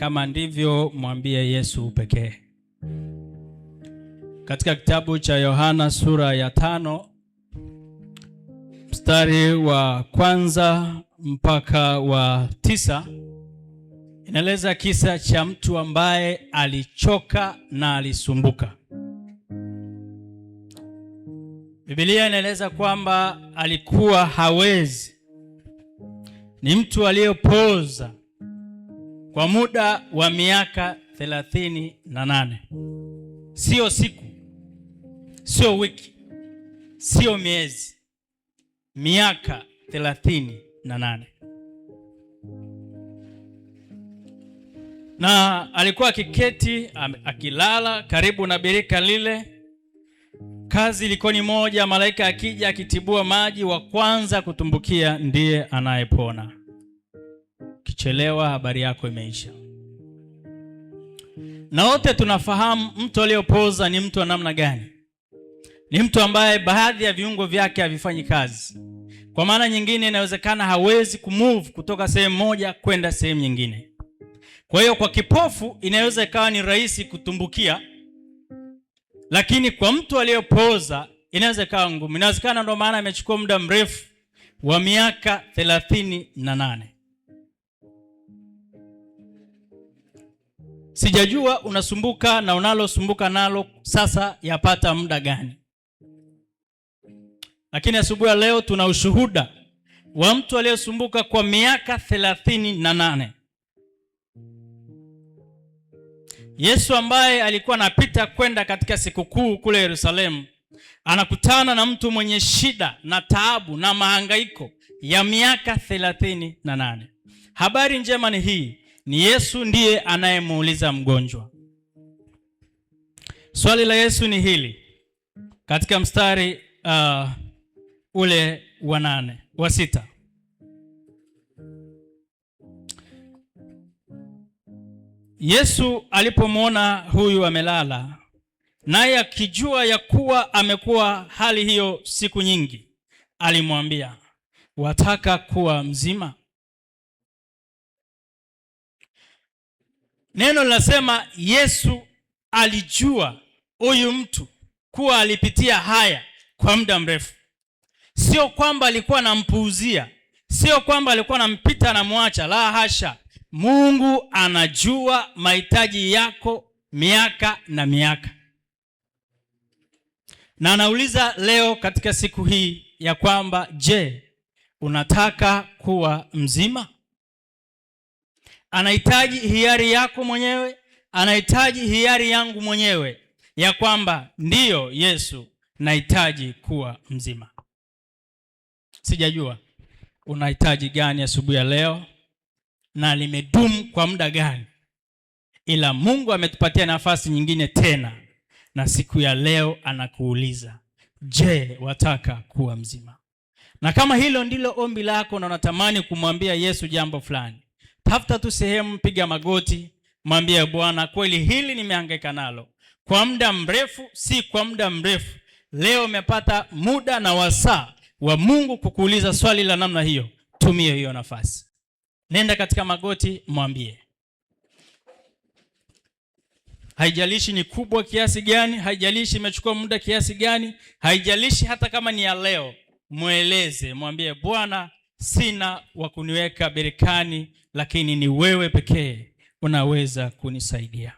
kama ndivyo, mwambie Yesu pekee. Katika kitabu cha Yohana sura ya 5 mstari wa 1 mpaka wa 9 inaeleza kisa cha mtu ambaye alichoka na alisumbuka. Biblia inaeleza kwamba alikuwa hawezi. Ni mtu aliyepoza kwa muda wa miaka 38. Sio siku, sio wiki, sio miezi, miaka 38. Na alikuwa akiketi akilala karibu na birika lile. Kazi ilikuwa ni moja, malaika akija akitibua maji, wa kwanza kutumbukia ndiye anayepona. Kichelewa habari yako imeisha. Na wote tunafahamu mtu aliyopoza ni mtu wa namna gani. Ni mtu ambaye baadhi ya viungo vyake havifanyi kazi. Kwa maana nyingine inawezekana hawezi kumove kutoka sehemu moja kwenda sehemu nyingine. Kwa hiyo kwa kipofu inaweza ikawa ni rahisi kutumbukia, lakini kwa mtu aliyopoza inaweza ikawa ngumu. Inawezekana ndio maana imechukua muda mrefu wa miaka 38. Sijajua unasumbuka na unalosumbuka nalo sasa yapata muda gani. Lakini asubuhi ya leo tuna ushuhuda wa mtu aliyesumbuka kwa miaka 38. Yesu ambaye alikuwa anapita kwenda katika sikukuu kule Yerusalemu, anakutana na mtu mwenye shida na taabu na mahangaiko ya miaka 38. Habari njema ni hii, ni Yesu ndiye anayemuuliza mgonjwa. Swali la Yesu ni hili katika mstari ule wa 6. Yesu alipomwona huyu amelala, naye akijua ya kuwa amekuwa hali hiyo siku nyingi, alimwambia, wataka kuwa mzima? Neno linasema Yesu alijua huyu mtu kuwa alipitia haya kwa muda mrefu. Sio kwamba alikuwa anampuuzia, sio kwamba alikuwa anampita na muacha, la hasha. Mungu anajua mahitaji yako miaka na miaka. Na anauliza leo katika siku hii ya kwamba, je, unataka kuwa mzima? Anahitaji hiari yako mwenyewe, anahitaji hiari yangu mwenyewe ya kwamba ndiyo Yesu, nahitaji kuwa mzima. Sijajua unahitaji gani asubuhi ya leo na limedumu kwa muda gani, ila Mungu ametupatia nafasi nyingine tena, na siku ya leo anakuuliza, je, wataka kuwa mzima? Na kama hilo ndilo ombi lako na unatamani kumwambia Yesu jambo fulani, tafuta tu sehemu, piga magoti, mwambie Bwana, kweli hili nimehangaika nalo kwa muda mrefu, si kwa muda mrefu. Leo umepata muda na wasaa wa Mungu kukuuliza swali la namna hiyo. Tumie hiyo nafasi. Nenda katika magoti, mwambie. Haijalishi ni kubwa kiasi gani, haijalishi imechukua muda kiasi gani, haijalishi hata kama ni ya leo, mweleze, mwambie Bwana, sina wa kuniweka berikani, lakini ni wewe pekee unaweza kunisaidia.